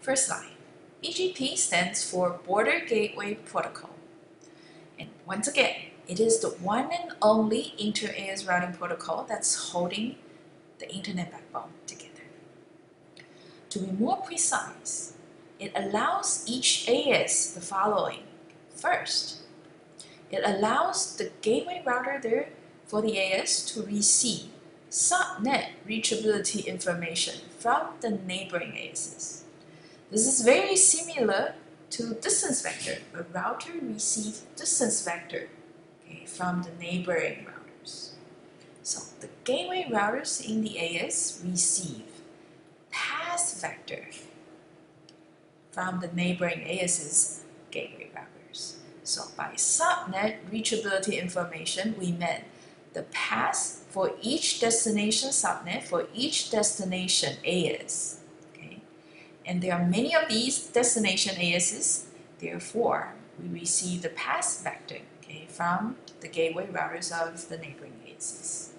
First line, BGP stands for Border Gateway Protocol. And once again, it is the one and only inter-AS routing protocol that's holding the internet backbone together. To be more precise, it allows each AS the following. First, it allows the gateway router there for the AS to receive subnet reachability information from the neighboring ASs. This is very similar to distance vector. A router receives distance vector from the neighboring routers. So the gateway routers in the AS receive path vector from the neighboring AS's gateway routers. So by subnet reachability information, we meant the path for each destination subnet for each destination AS. And there are many of these destination ASs, therefore we receive the path vector from the gateway routers of the neighboring ASs.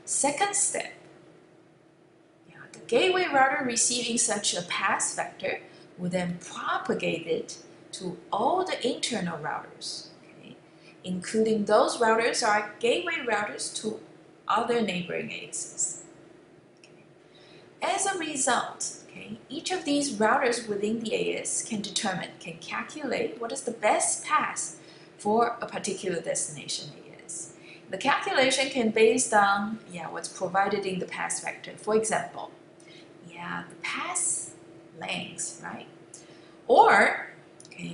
Second step, the gateway router receiving such a path vector will then propagate it to all the internal routers, including those routers are gateway routers to other neighboring ASs. As a result, each of these routers within the AS can calculate what is the best path for a particular destination AS. The calculation can be based on what's provided in the path vector. For example, the path length, right? Or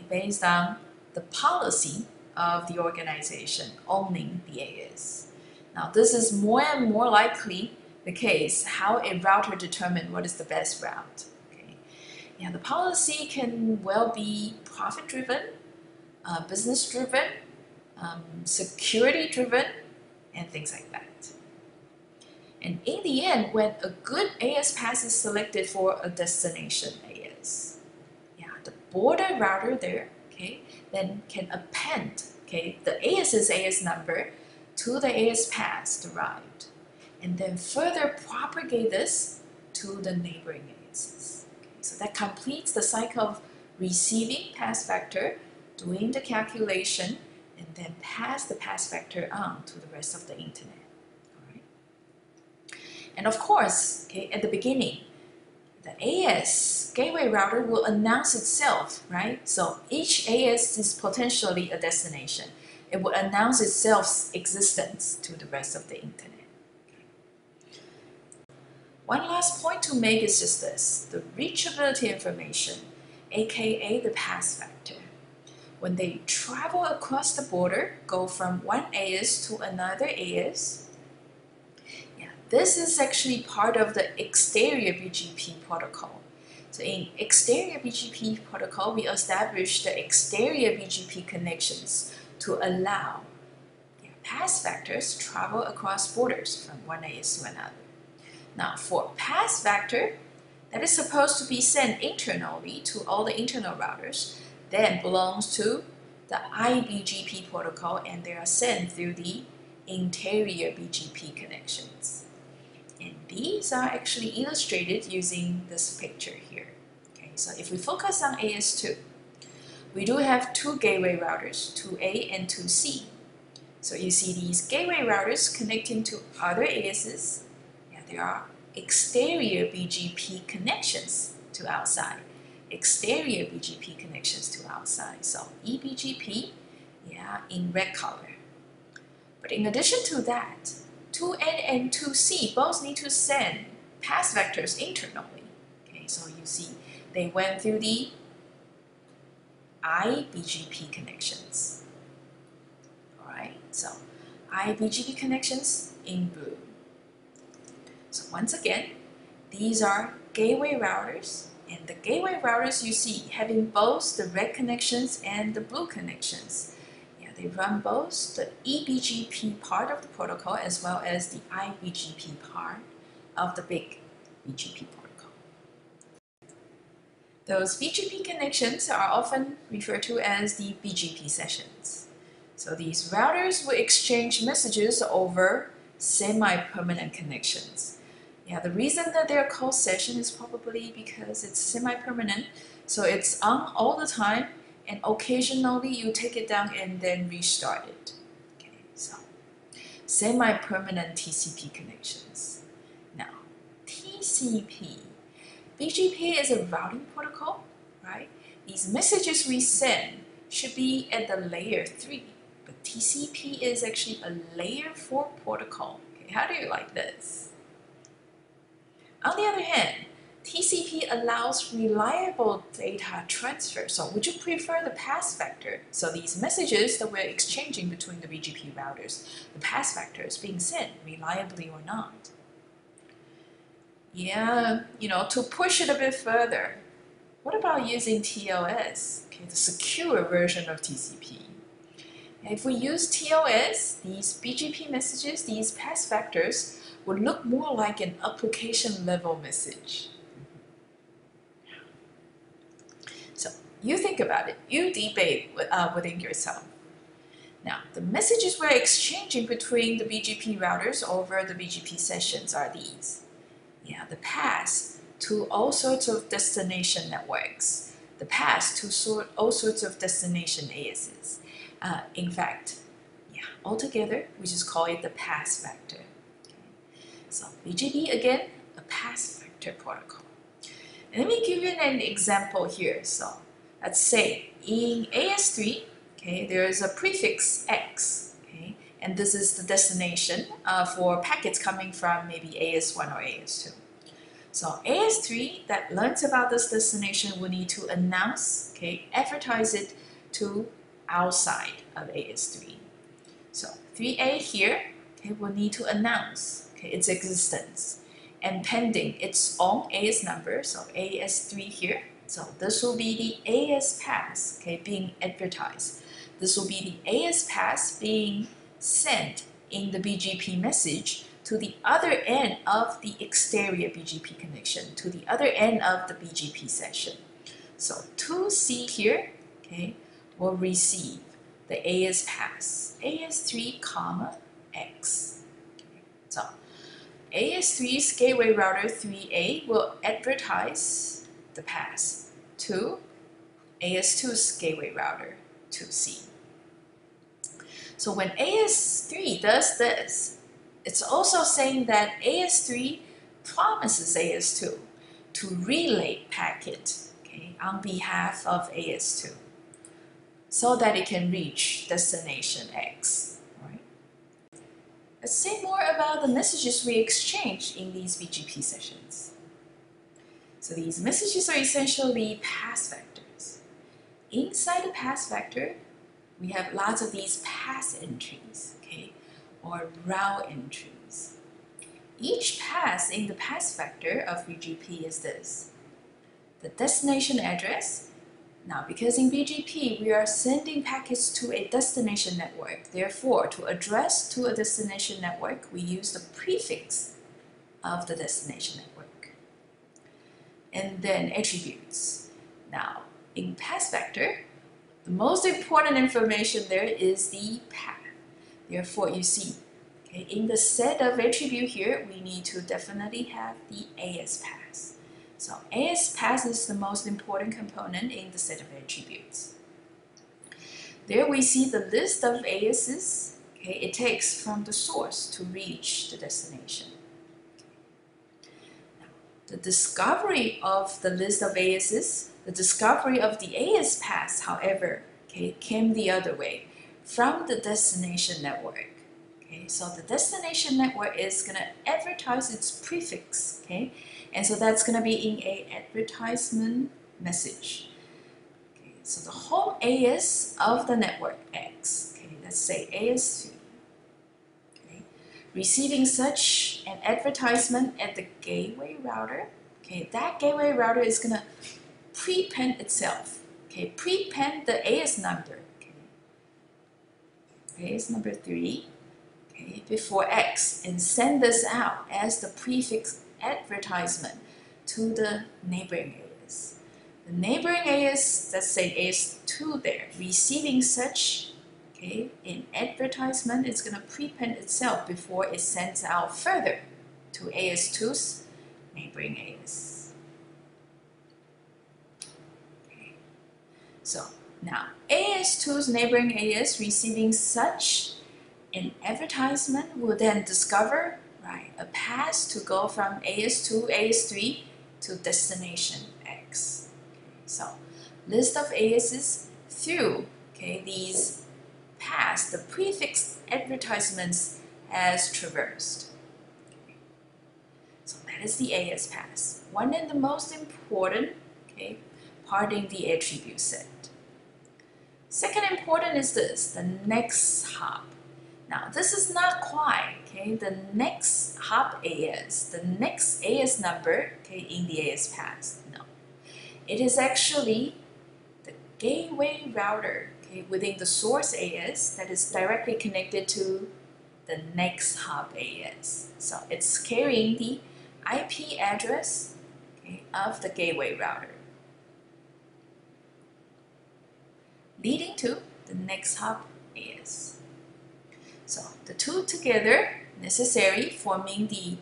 based on the policy of the organization owning the AS. Now, this is more and more likely the case how a router determines what is the best route. The policy can well be profit-driven, business-driven, security-driven, and things like that. And in the end, when a good AS path is selected for a destination AS, the border router there, then can append the AS's AS number to the AS path derived, and then further propagate this to the neighboring ASs. So that completes the cycle of receiving path vector, doing the calculation, and then pass the path vector on to the rest of the internet. All right? And of course, at the beginning, the AS gateway router will announce itself, right? So each AS is potentially a destination. It will announce itself's existence to the rest of the internet. One last point to make is just this. The reachability information, aka the path vector, when they travel across the border, go from one AS to another AS, this is actually part of the exterior BGP protocol. So in exterior BGP protocol, we establish the exterior BGP connections to allow path vectors travel across borders from one AS to another. Now, for path vector that is supposed to be sent internally to all the internal routers, then belongs to the iBGP protocol, and they are sent through the interior BGP connections. And these are actually illustrated using this picture here. So if we focus on AS2, we do have two gateway routers, 2A and 2C. So you see these gateway routers connecting to other ASs. There are exterior BGP connections to outside, exterior BGP connections to outside. So eBGP, in red color. But in addition to that, 2N and 2C both need to send path vectors internally. So you see they went through the iBGP connections. All right, so iBGP connections in blue. So once again, these are gateway routers, and the gateway routers you see having both the red connections and the blue connections. They run both the eBGP part of the protocol as well as the iBGP part of the big BGP protocol. Those BGP connections are often referred to as the BGP sessions. So these routers will exchange messages over semi-permanent connections. Yeah, the reason that they're called session is probably because it's semi-permanent, so it's on all the time, and occasionally you take it down and then restart it. Okay, so semi-permanent TCP connections. Now, TCP. BGP is a routing protocol, right? These messages we send should be at the layer 3, but TCP is actually a layer 4 protocol. Okay, how do you like this? On the other hand, TCP allows reliable data transfer. So would you prefer the pass vector? So these messages that we're exchanging between the BGP routers, the pass vector is being sent reliably or not? Yeah, to push it a bit further, what about using TLS, okay, the secure version of TCP? If we use TLS, these BGP messages, these pass vectors, would look more like an application level message. So you think about it, you debate within yourself. Now, the messages we're exchanging between the BGP routers over the BGP sessions are these. Yeah, the pass to all sorts of destination networks, the pass to all sorts of destination ASs. In fact, yeah, altogether, we just call it the pass vector. So BGP, again, a pass vector protocol. And let me give you an example here. So let's say in AS3, okay, there is a prefix X, okay, and this is the destination for packets coming from maybe AS1 or AS2. So AS3 that learns about this destination will need to announce, okay, advertise it to outside of AS3. So 3A here, okay, will need to announce its existence and pending its own AS number, so AS3 here. So this will be the AS pass, okay, being advertised. This will be the AS pass being sent in the BGP message to the other end of the exterior BGP connection, to the other end of the BGP session. So 2C here, okay, will receive the AS pass, AS3, X. Okay. So AS3's gateway router 3A will advertise the pass to AS2's gateway router 2C. So when AS3 does this, it's also saying that AS3 promises AS2 to relay packet, okay, on behalf of AS2 so that it can reach destination X. Let's say more about the messages we exchange in these BGP sessions. So these messages are essentially pass vectors. Inside the pass vector, we have lots of these pass entries, okay, or route entries. Each pass in the pass vector of BGP is this: the destination address. Now, because in BGP we are sending packets to a destination network, therefore, to address to a destination network, we use the prefix of the destination network. And then attributes. Now, in pass vector, the most important information there is the path. Therefore, you see, okay, in the set of attribute here, we need to definitely have the AS pass. So AS pass is the most important component in the set of attributes. There we see the list of ASs, okay, it takes from the source to reach the destination. Now, the discovery of the list of ASs, the discovery of the AS pass, however, okay, came the other way, from the destination network. Okay, so the destination network is going to advertise its prefix, okay, and so that's going to be in a advertisement message. Okay, so the home AS of the network X, okay, let's say AS3, okay, receiving such an advertisement at the gateway router, okay, that gateway router is going to prepend itself, okay, prepend the AS number, okay, AS number 3, okay, before X, and send this out as the prefix advertisement to the neighboring AS. The neighboring AS, let's say AS2 there, receiving such, okay, an advertisement, it's going to prepend itself before it sends out further. to AS2's neighboring AS. Okay. So now AS2's neighboring AS receiving such an advertisement will then discover, right, a path to go from AS2, AS3 to destination X. Okay. So list of ASs through, okay, these paths, the prefix advertisements as traversed. Okay. So that is the AS path. One and the most important, okay, parting the attribute set. Second important is this, the next hop. Now this is not quite, okay, the next hop AS, the next AS number, okay, in the AS path. No. It is actually the gateway router, okay, within the source AS that is directly connected to the next hop AS. So it's carrying the IP address, okay, of the gateway router, leading to the next hop AS. So the two together necessary forming the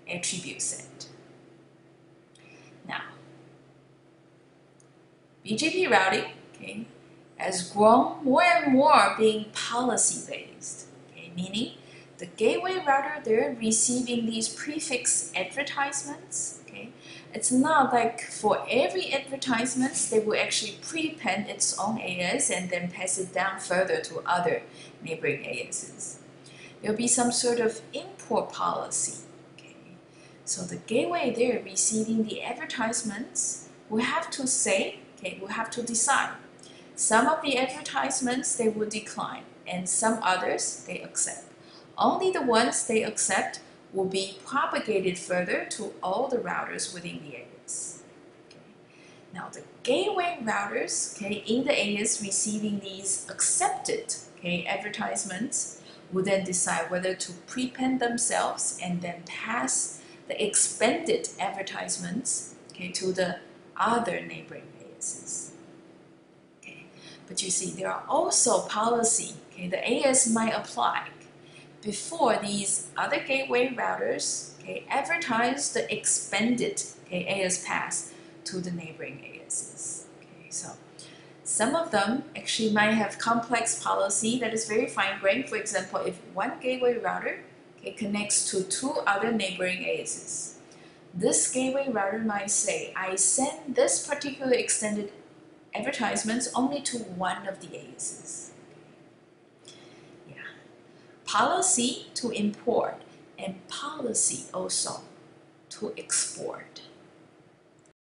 attribute set. Now, BGP routing, okay, has grown more and more being policy-based, okay, meaning the gateway router, they're receiving these prefix advertisements. Okay, it's not like for every advertisements they will actually prepend its own AS and then pass it down further to other neighboring ASs. There'll be some sort of import policy. Okay, so the gateway there receiving the advertisements will have to say, okay, will have to decide. Some of the advertisements they will decline, and some others they accept. Only the ones they accept will be propagated further to all the routers within the AS. Okay. Now the gateway routers, okay, in the AS receiving these accepted, okay, advertisements will then decide whether to prepend themselves and then pass the expanded advertisements, okay, to the other neighboring ASs. Okay. But you see, there are also policy, okay, the AS might apply before these other gateway routers, okay, advertise the expanded, okay, AS path to the neighboring ASs. Okay, so some of them actually might have complex policy that is very fine-grained. For example, if one gateway router, okay, connects to two other neighboring ASs, this gateway router might say, I send this particular extended advertisements only to one of the ASs. Policy to import and policy also to export.